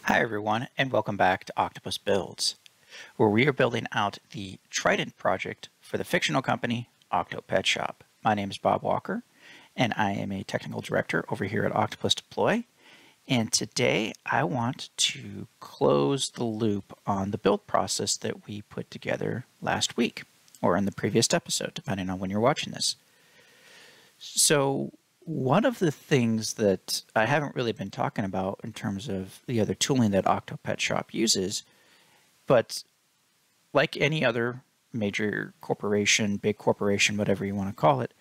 Hi everyone, and welcome back to Octopus Builds, where we are building out the Trident Project for the fictional company Octo Pet Shop. My name is Bob Walker, and I am a technical director over here at Octopus Deploy. And today I want to close the loop on the build process that we put together last week, or in the previous episode, depending on when you're watching this. So one of the things that I haven't really been talking about in terms of the other tooling that Octo Pet Shop uses, but like any other major corporation, big corporation, whatever you want to call it,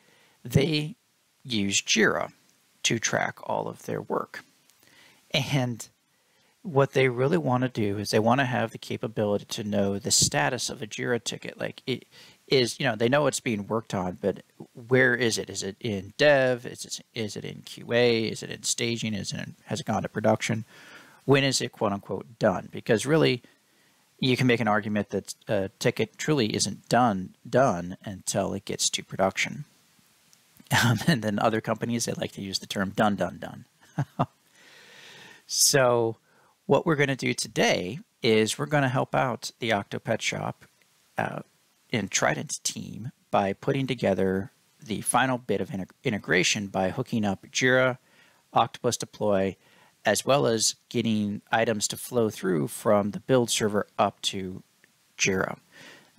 they use JIRA to track all of their work. And what they really want to do is they want to have the capability to know the status of a JIRA ticket. Like it is, they know it's being worked on, but where is it? Is it in dev? Is it in QA? Is it in staging? Has it gone to production? When is it quote unquote done? Because really, you can make an argument that a ticket truly isn't done until it gets to production. And then other companies, they like to use the term done. So what we're going to do today is we're going to help out the Octo Pet Shop in Trident's team by putting together the final bit of integration by hooking up JIRA, Octopus Deploy, as well as getting items to flow through from the build server up to JIRA.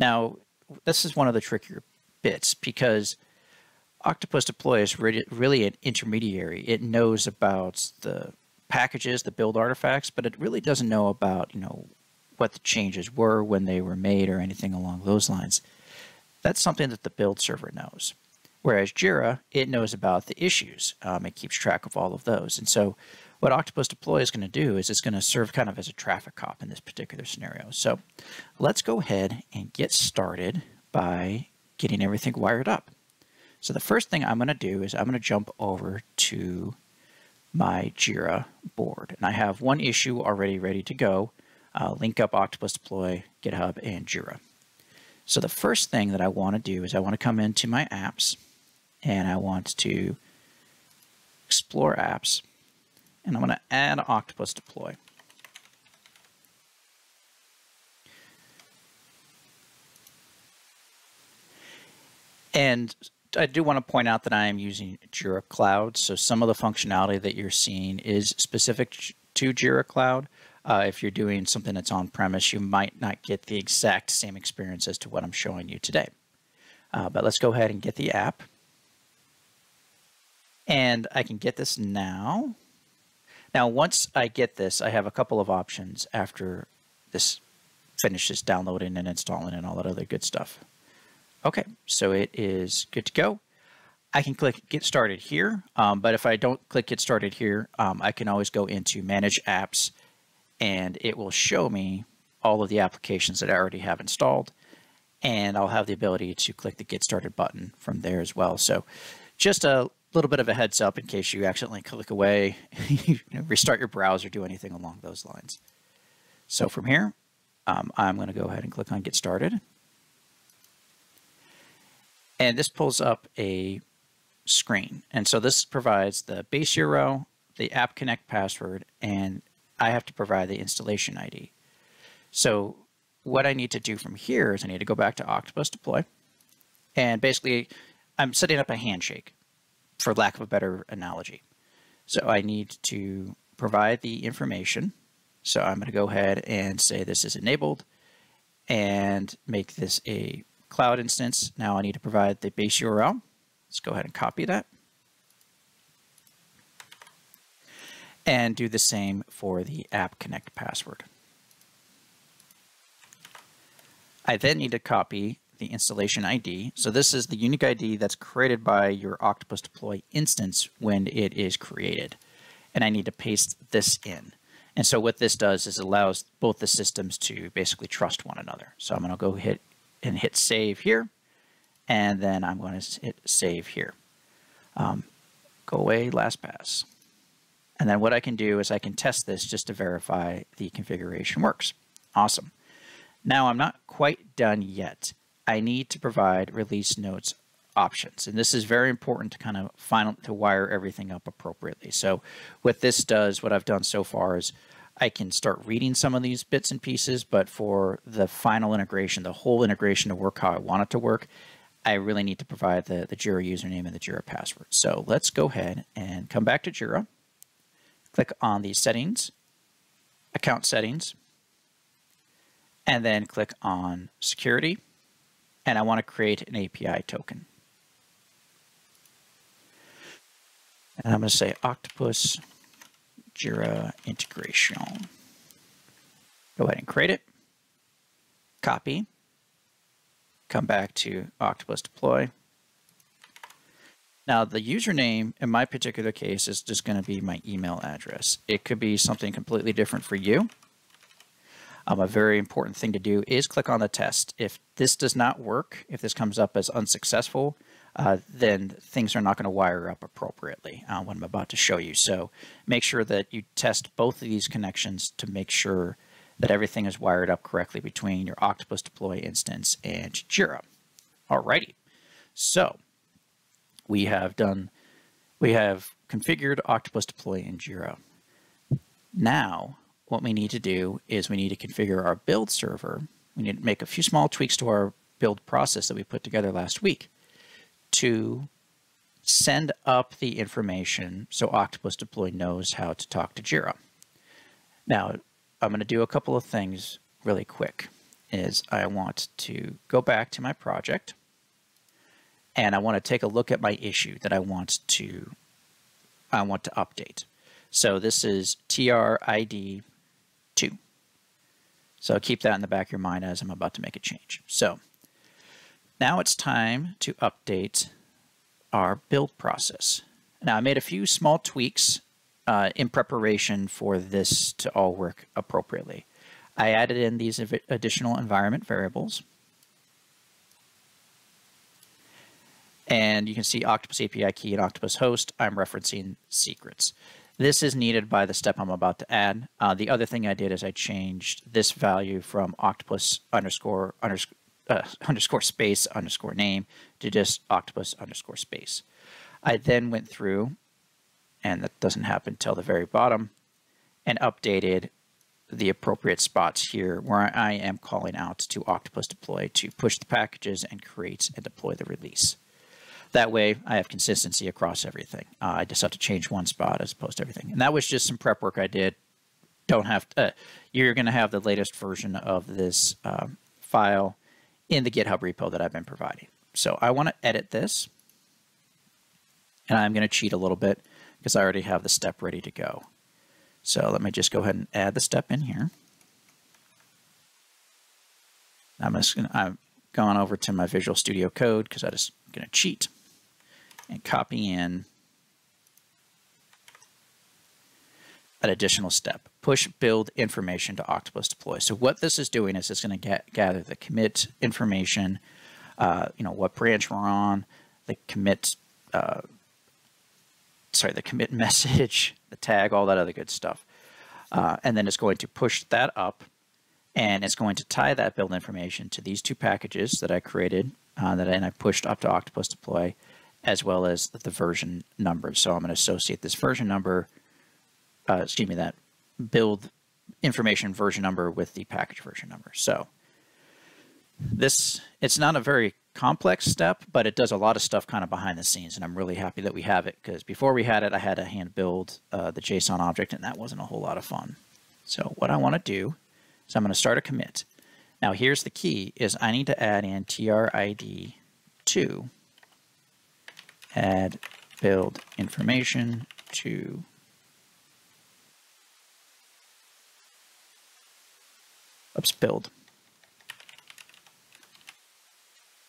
Now, this is one of the trickier bits because Octopus Deploy is really an intermediary. It knows about the packages, the build artifacts, but it really doesn't know about, what the changes were when they were made or anything along those lines. That's something that the build server knows. Whereas JIRA, it knows about the issues. It keeps track of all of those. And so what Octopus Deploy is going to do is it's going to serve kind of as a traffic cop in this particular scenario. So let's go ahead and get started by getting everything wired up. So the first thing I'm going to do is I'm going to jump over to my JIRA board. And I have one issue already ready to go. Link up Octopus Deploy, GitHub, and JIRA. So the first thing that I want to do is I want to come into my apps, and I want to explore apps, and I'm going to add Octopus Deploy. And I do want to point out that I am using JIRA Cloud, so some of the functionality that you're seeing is specific to JIRA Cloud. If you're doing something that's on-premise, you might not get the exact same experience as to what I'm showing you today. But let's go ahead and get the app. And I can get this now. Now, once I get this, I have a couple of options after this finishes downloading and installing and all that other good stuff. Okay, so it is good to go. I can click Get Started here, but if I don't click Get Started here, I can always go into Manage Apps, and it will show me all of the applications that I already have installed, and I'll have the ability to click the Get Started button from there as well. So just a little bit of a heads up in case you accidentally click away, restart your browser, do anything along those lines. So from here, I'm going to go ahead and click on Get Started. And this pulls up a screen. And so this provides the base URL, the app connect password, and I have to provide the installation ID. So what I need to do from here is I need to go back to Octopus Deploy. And basically, I'm setting up a handshake, for lack of a better analogy. So I need to provide the information. So I'm going to go ahead and say this is enabled and make this a cloud instance. Now I need to provide the base URL. Let's go ahead and copy that. And do the same for the app connect password. I then need to copy the installation ID. So this is the unique ID that's created by your Octopus Deploy instance when it is created. And I need to paste this in. And so what this does is allows both the systems to basically trust one another. So I'm going to go hit save here, and then I'm going to hit save here. Go away, last pass. And then what I can do is I can test this just to verify the configuration works. Awesome. Now I'm not quite done yet. I need to provide release notes options. And this is very important to kind of wire everything up appropriately. So what this does, what I've done so far is I can start reading some of these bits and pieces, but for the final integration, the whole integration to work how I want it to work, I really need to provide the JIRA username and the JIRA password. So let's go ahead and come back to JIRA, click on the settings, account settings, and then click on security. And I want to create an API token. And I'm going to say Octopus JIRA integration. Go ahead and create it, copy, come back to Octopus Deploy. Now the username in my particular case is just going to be my email address. It could be something completely different for you. A very important thing to do is click on the test. If this does not work, if this comes up as unsuccessful, then things are not going to wire up appropriately what I'm about to show you. So make sure that you test both of these connections to make sure that everything is wired up correctly between your Octopus Deploy instance and JIRA. Alrighty, so we have configured Octopus Deploy in JIRA. Now, what we need to do is we need to configure our build server. We need to make a few small tweaks to our build process that we put together last week to send up the information so Octopus Deploy knows how to talk to JIRA. Now, I'm going to do a couple of things really quick. I want to go back to my project, and I want to take a look at my issue that I want to update. So this is TRID 2. So keep that in the back of your mind as I'm about to make a change. So now it's time to update our build process. Now I made a few small tweaks in preparation for this to all work appropriately. I added in these additional environment variables. And you can see Octopus API key and Octopus host. I'm referencing secrets. This is needed by the step I'm about to add. The other thing I did is I changed this value from Octopus underscore space underscore name to just Octopus underscore space. I then went through, and that doesn't happen till the very bottom, and updated the appropriate spots here where I am calling out to Octopus Deploy to push the packages and create and deploy the release. That way I have consistency across everything. I just have to change one spot as opposed to everything. And that was just some prep work I did. You're going to have the latest version of this file in the GitHub repo that I've been providing. So I want to edit this, and I'm going to cheat a little bit because I already have the step ready to go. So let me just go ahead and add the step in here. I'm going over to my Visual Studio Code because I'm just going to cheat and copy in an additional step. Push build information to Octopus Deploy. So what this is doing is it's going to gather the commit information, what branch we're on, the commit message, the tag, all that other good stuff. And then it's going to push that up, and it's going to tie that build information to these two packages that I created and I pushed up to Octopus Deploy, as well as the version number. So I'm going to associate this version number, that build information version number with the package version number. So it's not a very complex step, but it does a lot of stuff kind of behind the scenes, and I'm really happy that we have it, because before we had it, I had to hand build the JSON object, and that wasn't a whole lot of fun. So what I want to do is I'm going to start a commit. Now here's the key, is I need to add in TRID 2, add build information to build.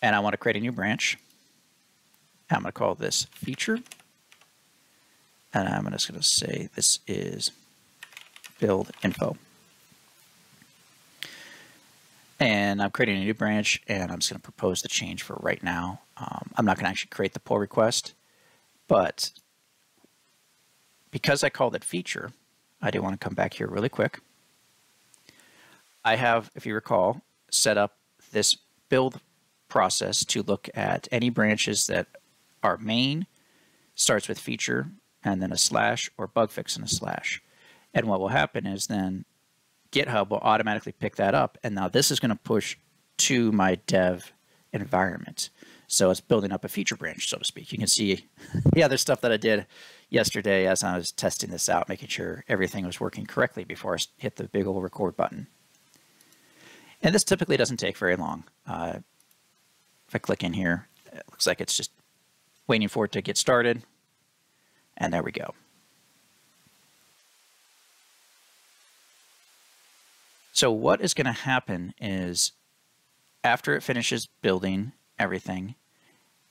And I want to create a new branch. I'm going to call this feature. And I'm just going to say this is build info. And I'm creating a new branch, and I'm just going to propose the change for right now. I'm not going to actually create the pull request, but because I called it feature, I do want to come back here really quick. I have, if you recall, set up this build process to look at any branches that are main, starts with feature, and then a slash, or bug fix and a slash. And what will happen is then GitHub will automatically pick that up. And now this is going to push to my dev environment. So it's building up a feature branch, so to speak. You can see the other stuff that I did yesterday as I was testing this out, making sure everything was working correctly before I hit the big old record button. And this typically doesn't take very long. If I click in here, it looks like it's just waiting for it to get started. And there we go. So what is going to happen is after it finishes building everything,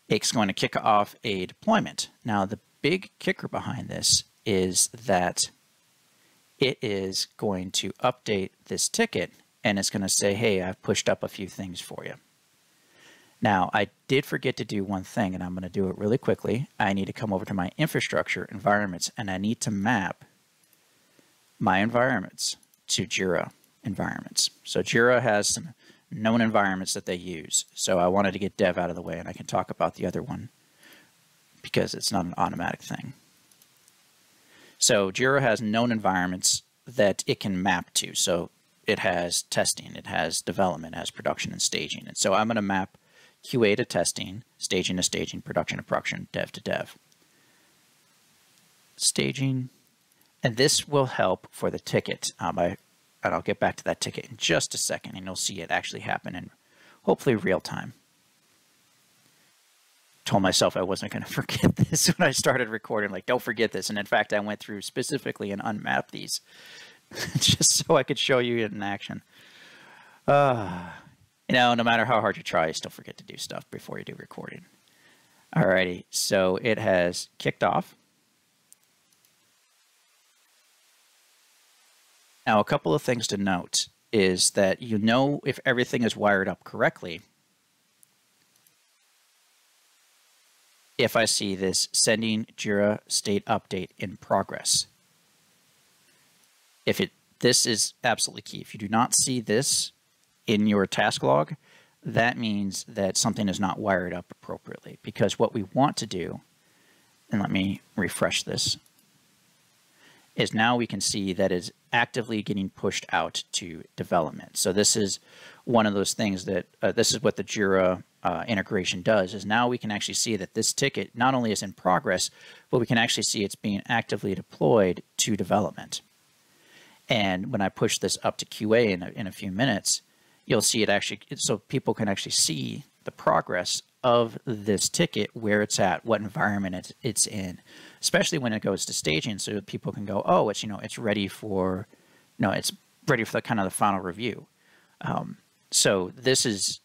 it's going to kick off a deployment. Now, the big kicker behind this is that it is going to update this ticket and it's going to say, hey, I've pushed up a few things for you. Now, I did forget to do one thing, and I'm going to do it really quickly. I need to come over to my infrastructure environments, and I need to map my environments to JIRA environments. So JIRA has some known environments that they use. So I wanted to get dev out of the way, and I can talk about the other one because it's not an automatic thing. So JIRA has known environments that it can map to. So it has testing, it has development, it has production and staging. And so I'm going to map QA to testing, staging to staging, production to production, dev to dev. Staging, and this will help for the ticket. And I'll get back to that ticket in just a second, and you'll see it actually happen in hopefully real time. Told myself I wasn't going to forget this when I started recording, like, don't forget this. And in fact, I went through specifically and unmapped these just so I could show you it in action. You know, no matter how hard you try, you still forget to do stuff before you do recording. Alrighty, so it has kicked off. Now, a couple of things to note is that you know if everything is wired up correctly if I see this sending JIRA state update in progress. This is absolutely key. If you do not see this in your task log, that means that something is not wired up appropriately, because what we want to do, and let me refresh this, is now we can see that it's actively getting pushed out to development. So this is one of those things that, this is what the JIRA integration does, is now we can actually see that this ticket not only is in progress, but we can actually see it's being actively deployed to development. And when I push this up to QA in a few minutes, you'll see it actually, so people can actually see the progress of this ticket, where it's at, what environment it's in, especially when it goes to staging, so that people can go, oh, it's, you know, it's ready for, it's ready for the kind of the final review. So this is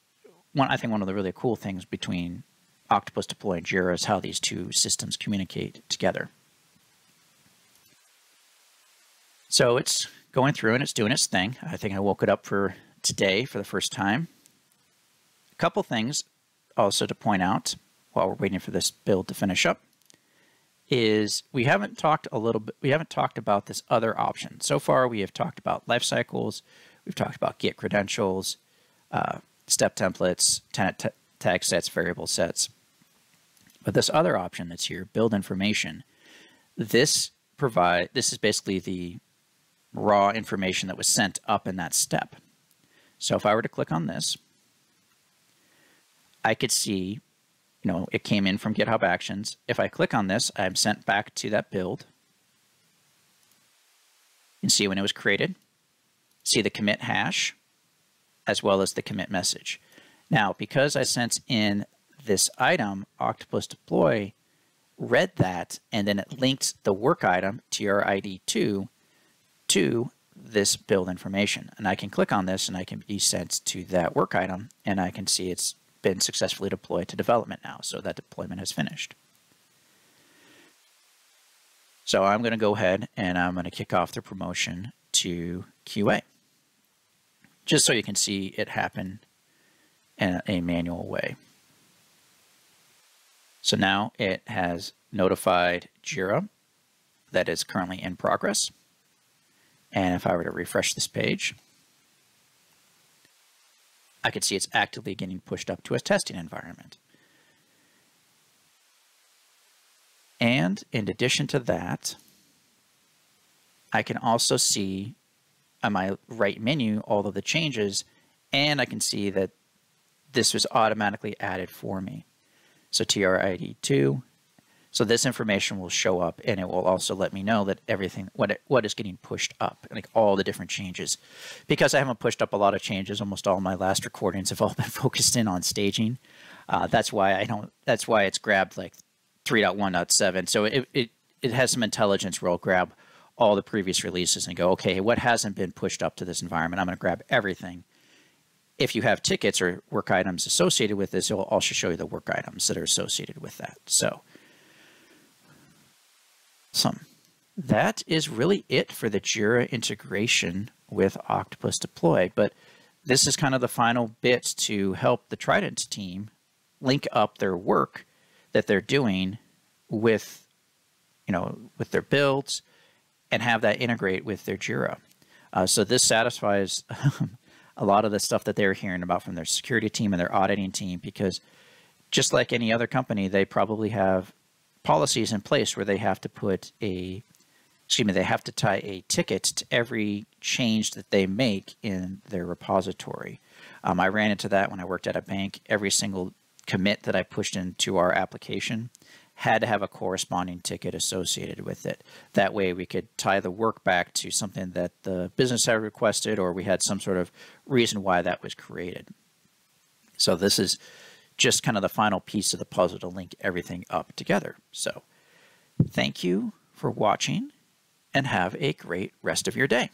I think one of the really cool things between Octopus Deploy and JIRA is how these two systems communicate together. So it's going through and it's doing its thing. I think I woke it up for today for the first time. A couple things also to point out while we're waiting for this build to finish up is we haven't talked about this other option. So far we have talked about life cycles, we've talked about Git credentials, step templates, tenant tag sets, variable sets. But this other option that's here, build information, this is basically the raw information that was sent up in that step. So if I were to click on this, I could see, it came in from GitHub Actions. If I click on this, I'm sent back to that build. You can see when it was created, see the commit hash, as well as the commit message. Now, because I sent in this item, Octopus Deploy read that, and then it linked the work item, TRID2, to this build information. And I can click on this and I can be sent to that work item, and I can see it's been successfully deployed to development now. So that deployment has finished. So I'm going to go ahead and I'm going to kick off the promotion to QA, just so you can see it happen in a manual way. So now it has notified JIRA that is currently in progress. And if I were to refresh this page, I could see it's actively getting pushed up to a testing environment. And in addition to that, I can also see on my right menu all of the changes, and I can see that this was automatically added for me. So TRID2. So this information will show up, and it will also let me know that everything, what is getting pushed up, like all the different changes. Because I haven't pushed up a lot of changes, almost all my last recordings have all been focused in on staging. That's why that's why it's grabbed like 3.1.7. So it has some intelligence where it'll grab all the previous releases and go, okay, what hasn't been pushed up to this environment? I'm going to grab everything. If you have tickets or work items associated with this, it will also show you the work items that are associated with that. So that is really it for the JIRA integration with Octopus Deploy. But this is kind of the final bits to help the Trident team link up their work that they're doing with, with their builds and have that integrate with their JIRA. So this satisfies a lot of the stuff that they're hearing about from their security team and their auditing team, because just like any other company, they probably have policies in place where they have to put they have to tie a ticket to every change that they make in their repository. I ran into that when I worked at a bank. Every single commit that I pushed into our application had to have a corresponding ticket associated with it. That way we could tie the work back to something that the business had requested, or we had some sort of reason why that was created. So this is just kind of the final piece of the puzzle to link everything up together. So thank you for watching, and have a great rest of your day.